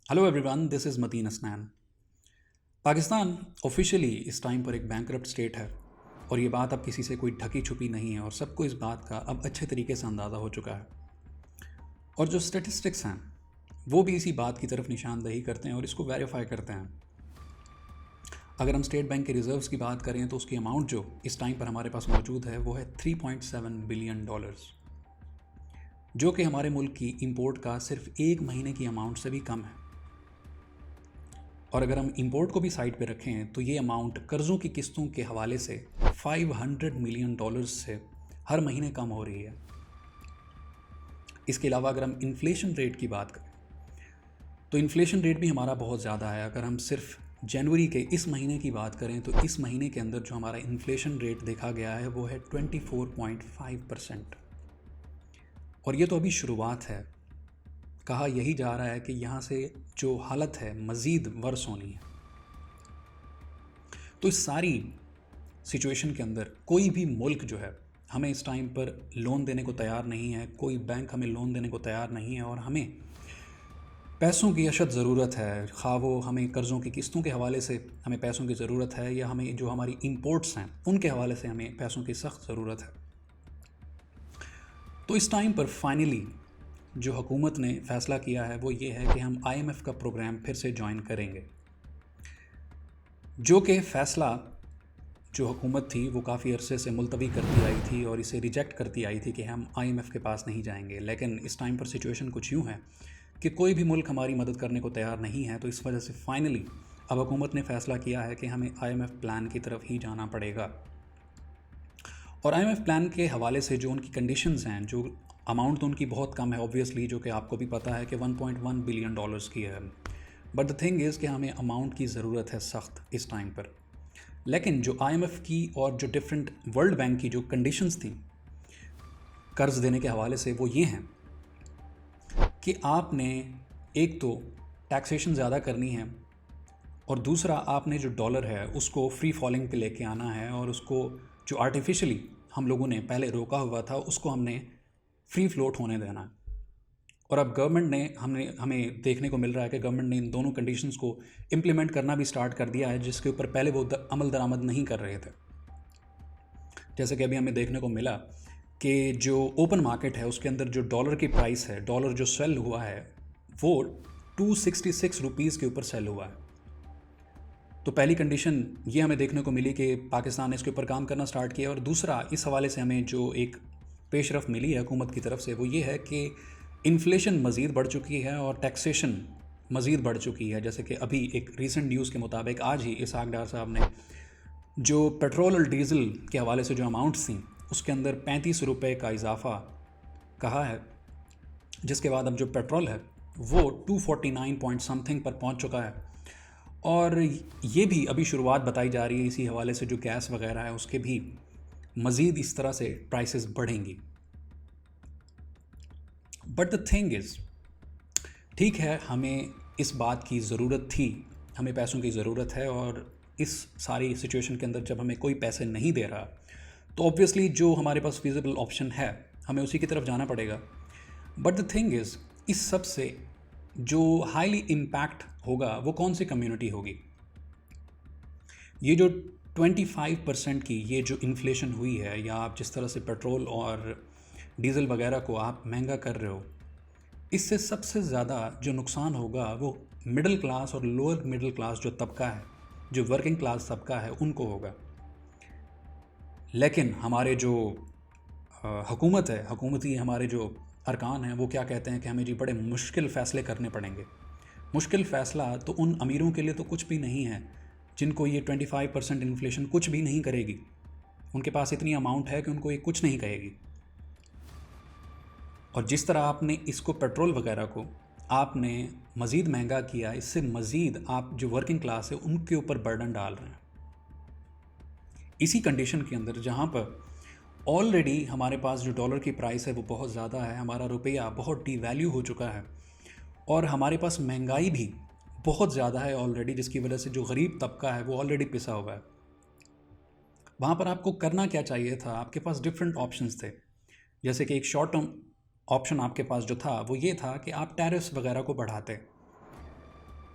Hello everyone, this is Mateen Asnan. Pakistan officially इस time पर एक बैंकरप्ट स्टेट है और ये बात अब किसी से कोई ढकी छुपी नहीं है और सबको इस बात का अब अच्छे तरीके से अंदाज़ा हो चुका है। और जो स्टेटिस्टिक्स हैं वो भी इसी बात की तरफ निशानदही करते हैं और इसको वेरीफाई करते हैं। अगर हम स्टेट बैंक के रिजर्व्स की बात करें तो उसकी अमाउंट जो इस टाइम पर हमारे पास मौजूद है वो है $3.7 बिलियन, जो कि हमारे मुल्क की इंपोर्ट का सिर्फ एक महीने की अमाउंट से भी कम है। और अगर हम इंपोर्ट को भी साइड पे रखें तो ये अमाउंट कर्ज़ों की किस्तों के हवाले से $500 मिलियन से हर महीने कम हो रही है। इसके अलावा अगर हम इन्फ्लेशन रेट की बात करें तो इन्फ्लेशन रेट भी हमारा बहुत ज़्यादा है। अगर हम सिर्फ जनवरी के इस महीने की बात करें तो इस महीने के अंदर जो हमारा इन्फ्लेशन रेट देखा गया है वो है 24.5%। और ये तो अभी शुरुआत है। कहा यही जा रहा है कि यहाँ से जो हालत है मज़ीद वर्स होनी है। तो इस सारी सिचुएशन के अंदर कोई भी मुल्क जो है हमें इस टाइम पर लोन देने को तैयार नहीं है, कोई बैंक हमें लोन देने को तैयार नहीं है और हमें पैसों की अशद ज़रूरत है। खा वो हमें कर्ज़ों की किस्तों के हवाले से हमें पैसों की ज़रूरत है या हमें जो हमारी इंपोर्ट्स हैं उनके हवाले से हमें पैसों की सख्त ज़रूरत है। तो इस टाइम पर फाइनली जो हुकूमत ने फ़ैसला किया है वो ये है कि हम IMF का प्रोग्राम फिर से ज्वाइन करेंगे, जो कि फ़ैसला जो हुकूमत थी वो काफ़ी अरसे से मुलतवी करती आई थी और इसे रिजेक्ट करती आई थी कि हम IMF के पास नहीं जाएंगे। लेकिन इस टाइम पर सिचुएशन कुछ यूँ है कि कोई भी मुल्क हमारी मदद करने को तैयार नहीं है। तो इस वजह से फाइनली अब हुकूमत ने फ़ैसला किया है कि हमें IMF प्लान की तरफ ही जाना पड़ेगा। और IMF प्लान के हवाले से जो उनकी कंडीशंस हैं, जो अमाउंट तो उनकी बहुत कम है ऑब्वियसली, जो कि आपको भी पता है कि $1.1 बिलियन की है। बट द थिंग इज़ कि हमें अमाउंट की ज़रूरत है सख्त इस टाइम पर। लेकिन जो IMF की और जो डिफरेंट वर्ल्ड बैंक की जो कंडीशंस थी कर्ज़ देने के हवाले से वो ये हैं कि आपने एक तो टैक्सेशन ज़्यादा करनी है और दूसरा आपने जो डॉलर है उसको फ्री फॉलिंग पे लेके आना है और उसको जो आर्टिफिशियली हम लोगों ने पहले रोका हुआ था उसको हमने फ्री फ्लोट होने देना है। और अब गवर्नमेंट ने हमें देखने को मिल रहा है कि गवर्नमेंट ने इन दोनों कंडीशंस को इम्प्लीमेंट करना भी स्टार्ट कर दिया है, जिसके ऊपर पहले वो अमल दरामद नहीं कर रहे थे। जैसे कि अभी हमें देखने को मिला कि जो ओपन मार्केट है उसके अंदर जो डॉलर की प्राइस है, डॉलर जो सेल हुआ है वो 266 रुपीज़ के ऊपर सेल हुआ है। तो पहली कंडीशन ये हमें देखने को मिली कि पाकिस्तान ने इसके ऊपर काम करना स्टार्ट किया। और दूसरा इस हवाले से हमें जो एक पेशरफ मिली है हुकूमत की तरफ से वो ये है कि इन्फ्लेशन मज़ीद बढ़ चुकी है और टैक्सेशन मज़ीद बढ़ चुकी है। जैसे कि अभी एक रीसेंट न्यूज़ के मुताबिक आज ही इसहाक डार साहब ने जो पेट्रोल और डीज़ल के हवाले से जो अमाउंट्स थी उसके अंदर 35 रुपये का इजाफ़ा कहा है, जिसके बाद अब जो पेट्रोल है वो 249 पॉइंट समथिंग पर पहुंच चुका है। और ये भी अभी शुरुआत बताई जा रही है इसी हवाले से जो गैस वगैरह है उसके भी मज़ीद इस तरह से प्राइसेस बढ़ेंगी। बट द थिंग इज़, ठीक है हमें इस बात की ज़रूरत थी, हमें पैसों की ज़रूरत है और इस सारी सिचुएशन के अंदर जब हमें कोई पैसे नहीं दे रहा तो ऑब्वियसली जो हमारे पास फिजिबल ऑप्शन है हमें उसी की तरफ जाना पड़ेगा। बट द थिंग इज़, इस सब से जो हाईली इम्पैक्ट होगा वो कौन सी कम्युनिटी होगी। ये जो 25% की ये जो इन्फ्लेशन हुई है या आप जिस तरह से पेट्रोल और डीज़ल वगैरह को आप महंगा कर रहे हो, इससे सबसे ज़्यादा जो नुकसान होगा वो मिडिल क्लास और लोअर मिडिल क्लास जो तबका है, जो वर्किंग क्लास तबका है, उनको होगा। लेकिन हमारे जो हुकूमत है, हुकूमती हमारे जो अरकान हैं वो क्या कहते हैं कि हमें जी बड़े मुश्किल फ़ैसले करने पड़ेंगे। मुश्किल फ़ैसला तो उन अमीरों के लिए तो कुछ भी नहीं है जिनको ये 25% इन्फ्लेशन कुछ भी नहीं करेगी। उनके पास इतनी अमाउंट है कि उनको ये कुछ नहीं कहेगी। और जिस तरह आपने इसको पेट्रोल वगैरह को आपने मज़ीद महंगा किया, इससे मज़ीद आप जो वर्किंग क्लास है उनके ऊपर बर्डन डाल रहे हैं। इसी कंडीशन के अंदर जहाँ पर ऑलरेडी हमारे पास जो डॉलर की प्राइस है वो बहुत ज़्यादा है, हमारा रुपया बहुत डीवैल्यू हो चुका है और हमारे पास महंगाई भी बहुत ज़्यादा है ऑलरेडी, जिसकी वजह से जो गरीब तबका है वो ऑलरेडी पिसा हुआ है। वहाँ पर आपको करना क्या चाहिए था, आपके पास डिफरेंट ऑप्शंस थे। जैसे कि एक शॉर्ट टर्म ऑप्शन आपके पास जो था वो ये था कि आप टैरिफ्स वगैरह को बढ़ाते।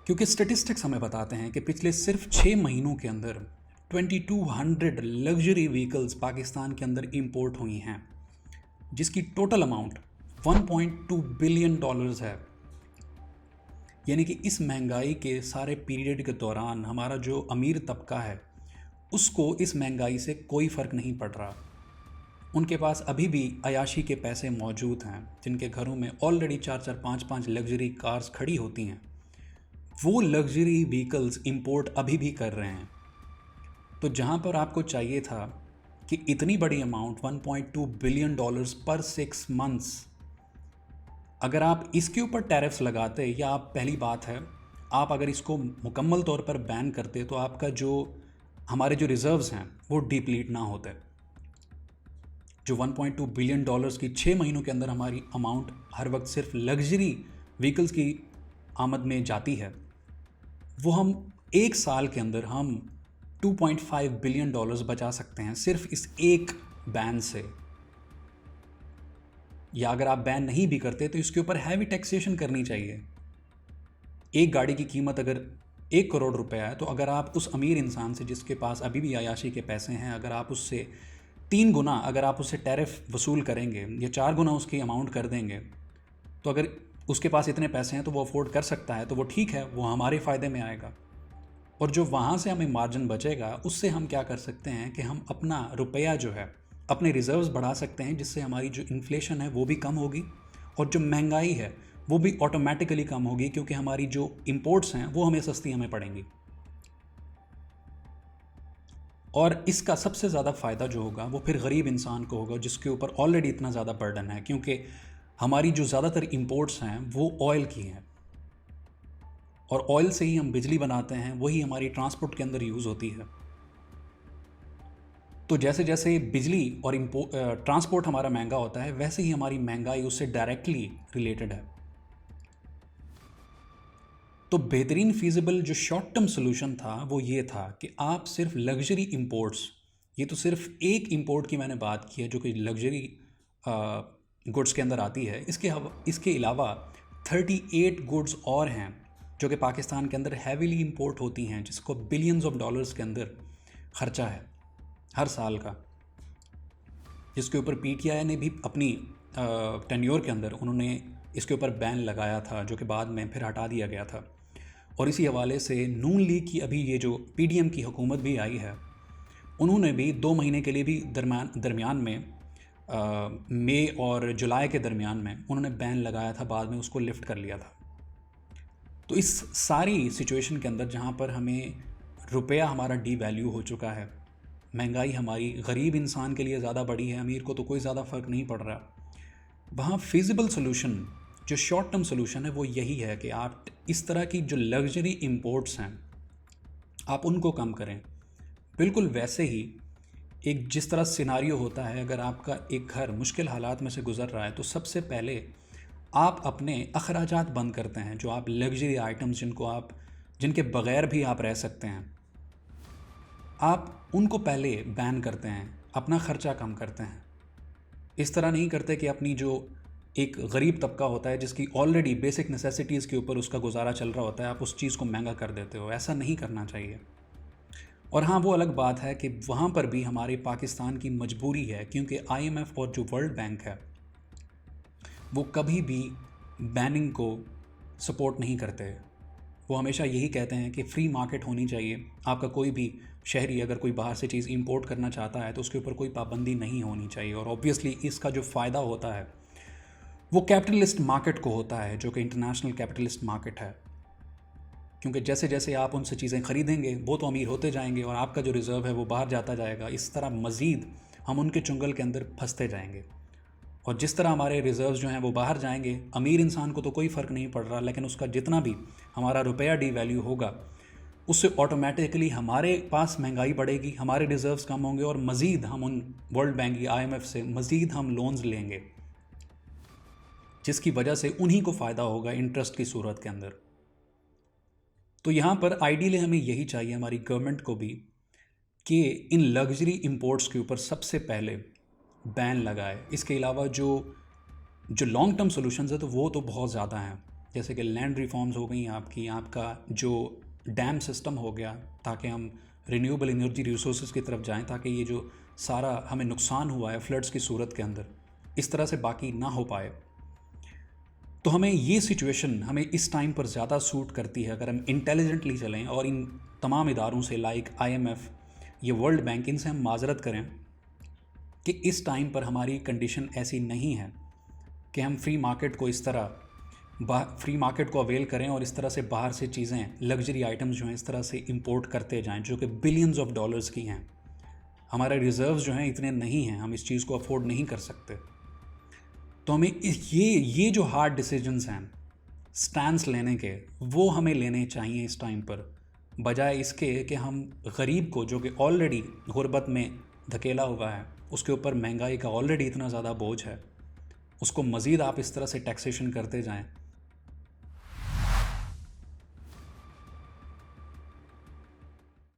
क्योंकि स्टेटिस्टिक्स हमें बताते हैं कि पिछले सिर्फ 6 महीनों के अंदर 2200 लग्जरी व्हीकल्स पाकिस्तान के अंदर इंपोर्ट हुई हैं, जिसकी टोटल अमाउंट 1.2 बिलियन डॉलर्स है। यानी कि इस महंगाई के सारे पीरियड के दौरान हमारा जो अमीर तबका है उसको इस महंगाई से कोई फ़र्क नहीं पड़ रहा। उनके पास अभी भी अयाशी के पैसे मौजूद हैं, जिनके घरों में ऑलरेडी 4-4, 5-5 लग्जरी कार्स खड़ी होती हैं, वो लग्जरी व्हीकल्स इंपोर्ट अभी भी कर रहे हैं। तो जहाँ पर आपको चाहिए था कि इतनी बड़ी अमाउंट 1.2 बिलियन डॉलर्स पर 6 मंथ्स, अगर आप इसके ऊपर टैरिफ्स लगाते, या आप पहली बात है आप अगर इसको मुकम्मल तौर पर बैन करते, तो आपका जो हमारे जो रिज़र्व्स हैं वो डिप्लीट ना होते। जो 1.2 बिलियन डॉलर्स की 6 महीनों के अंदर हमारी अमाउंट हर वक्त सिर्फ लग्जरी व्हीकल्स की आमद में जाती है, वो हम एक साल के अंदर हम 2.5 बिलियन डॉलर्स बचा सकते हैं सिर्फ इस एक बैन से। या अगर आप बैन नहीं भी करते तो इसके ऊपर हैवी टैक्सेशन करनी चाहिए। एक गाड़ी की कीमत अगर 1 करोड़ रुपया है, तो अगर आप उस अमीर इंसान से जिसके पास अभी भी अयाशी के पैसे हैं, अगर आप उससे 3 गुना अगर आप उससे टैरिफ वसूल करेंगे या 4 गुना उसकी अमाउंट कर देंगे, तो अगर उसके पास इतने पैसे हैं तो वो अफोर्ड कर सकता है, तो वो ठीक है, वो हमारे फ़ायदे में आएगा। और जो वहाँ से हमें मार्जिन बचेगा उससे हम क्या कर सकते हैं कि हम अपना रुपया जो है, अपने रिज़र्व्स बढ़ा सकते हैं, जिससे हमारी जो इन्फ्लेशन है वो भी कम होगी और जो महंगाई है वो भी ऑटोमेटिकली कम होगी, क्योंकि हमारी जो इंपोर्ट्स हैं वो हमें सस्ती हमें पड़ेंगी। और इसका सबसे ज़्यादा फ़ायदा जो होगा वो फिर गरीब इंसान को होगा, जिसके ऊपर ऑलरेडी इतना ज़्यादा बर्डन है, क्योंकि हमारी जो ज़्यादातर इंपोर्ट्स हैं वो ऑयल की हैं, और ऑयल से ही हम बिजली बनाते हैं, वही हमारी ट्रांसपोर्ट के अंदर यूज़ होती है। तो जैसे जैसे बिजली और ट्रांसपोर्ट हमारा महंगा होता है, वैसे ही हमारी महंगाई उससे डायरेक्टली रिलेटेड है। तो बेहतरीन फीजिबल जो शॉर्ट टर्म सोल्यूशन था वो ये था कि आप सिर्फ लग्जरी इंपोर्ट्स, ये तो सिर्फ एक इंपोर्ट की मैंने बात की है जो कि लग्जरी गुड्स के अंदर आती है, इसके अलावा 38 गुड्स और हैं जो कि पाकिस्तान के अंदर हैवीली इंपोर्ट होती हैं, जिसको बिलियंस ऑफ डॉलर्स के अंदर ख़र्चा है हर साल का, जिसके ऊपर पीटीआई ने भी अपनी टेन्योर के अंदर उन्होंने इसके ऊपर बैन लगाया था, जो कि बाद में फिर हटा दिया गया था। और इसी हवाले से नून लीग की अभी ये जो पीडीएम की हुकूमत भी आई है, उन्होंने भी 2 महीने के लिए भी दरमियान में मई और जुलाई के दरमियान में उन्होंने बैन लगाया था, बाद में उसको लिफ्ट कर लिया था। तो इस सारी सिचुएशन के अंदर जहाँ पर हमें रुपया हमारा डी वैल्यू हो चुका है, महंगाई हमारी गरीब इंसान के लिए ज़्यादा बड़ी है, अमीर को तो कोई ज़्यादा फ़र्क नहीं पड़ रहा, वहाँ फिजिबल सोल्यूशन जो शॉर्ट टर्म सोल्यूशन है वो यही है कि आप इस तरह की जो लग्जरी इंपोर्ट्स हैं आप उनको कम करें। बिल्कुल वैसे ही एक जिस तरह सिनारियो होता है, अगर आपका एक घर मुश्किल हालात में से गुज़र रहा है तो सबसे पहले आप अपने अखराजात बंद करते हैं, जो आप लग्जरी आइटम्स जिनके बग़ैर भी आप रह सकते हैं, आप उनको पहले बैन करते हैं, अपना ख़र्चा कम करते हैं। इस तरह नहीं करते कि अपनी जो एक गरीब तबका होता है जिसकी ऑलरेडी बेसिक नेसेसिटीज़ के ऊपर उसका गुजारा चल रहा होता है, आप उस चीज़ को महंगा कर देते हो। ऐसा नहीं करना चाहिए। और हाँ, वो अलग बात है कि वहाँ पर भी हमारे पाकिस्तान की मजबूरी है, क्योंकि IMF और जो वर्ल्ड बैंक है वो कभी भी बैनिंग को सपोर्ट नहीं करते। वो हमेशा यही कहते हैं कि फ्री मार्केट होनी चाहिए, आपका कोई भी शहरी अगर कोई बाहर से चीज़ इंपोर्ट करना चाहता है तो उसके ऊपर कोई पाबंदी नहीं होनी चाहिए। और ऑब्वियसली इसका जो फ़ायदा होता है वो कैपिटलिस्ट मार्केट को होता है, जो कि इंटरनेशनल कैपिटलिस्ट मार्केट है, क्योंकि जैसे जैसे आप उनसे चीज़ें ख़रीदेंगे वो तो अमीर होते जाएंगे और आपका जो रिज़र्व है वो बाहर जाता जाएगा। इस तरह मज़ीद हम उनके चुंगल के अंदर फंसते जाएंगे, और जिस तरह हमारे रिज़र्व्स जो हैं वो बाहर जाएंगे, अमीर इंसान को तो कोई फ़र्क नहीं पड़ रहा, लेकिन उसका जितना भी हमारा रुपया डी वैल्यू होगा उससे ऑटोमेटिकली हमारे पास महंगाई बढ़ेगी, हमारे रिज़र्व्स कम होंगे और मज़ीद हम उन वर्ल्ड बैंक या IMF से मज़ीद हम लोन्स लेंगे, जिसकी वजह से उन्हीं को फ़ायदा होगा इंटरेस्ट की सूरत के अंदर। तो यहाँ पर आइडियली हमें यही चाहिए हमारी गवर्नमेंट को भी कि इन लग्जरी इंपोर्ट्स के ऊपर सबसे पहले बैन लगाए। इसके अलावा जो लॉन्ग टर्म सॉल्यूशंस है तो वो तो बहुत ज़्यादा हैं। जैसे कि लैंड रिफॉर्म्स हो गई आपकी, आपका जो डैम सिस्टम हो गया, ताकि हम रिन्यूएबल एनर्जी रिसोर्सेज की तरफ जाएं, ताकि ये जो सारा हमें नुकसान हुआ है फ्लड्स की सूरत के अंदर इस तरह से बाकी ना हो पाए। तो हमें ये सिचुएशन हमें इस टाइम पर ज़्यादा सूट करती है अगर हम इंटेलिजेंटली चलें और इन तमाम इदारों से लाइक IMF, ये वर्ल्ड बैंक, इनसे हम माजरत करें कि इस टाइम पर हमारी कंडीशन ऐसी नहीं है कि हम फ्री मार्केट को इस तरह फ्री मार्केट को अवेल करें और इस तरह से बाहर से चीज़ें, लग्जरी आइटम्स जो हैं इस तरह से इंपोर्ट करते जाएं जो कि बिलियंस ऑफ डॉलर्स की हैं। हमारे रिजर्व्स जो हैं इतने नहीं हैं, हम इस चीज़ को अफोर्ड नहीं कर सकते। तो हमें ये जो हार्ड डिसीजंस हैं स्टैंड्स लेने के, वो हमें लेने चाहिए इस टाइम पर, बजाय इसके कि हम गरीब को, जो कि ऑलरेडी गुर्बत में धकेला हुआ है, उसके ऊपर महंगाई का ऑलरेडी इतना ज़्यादा बोझ है, उसको मज़ीद आप इस तरह से टैक्सेशन करते जाएं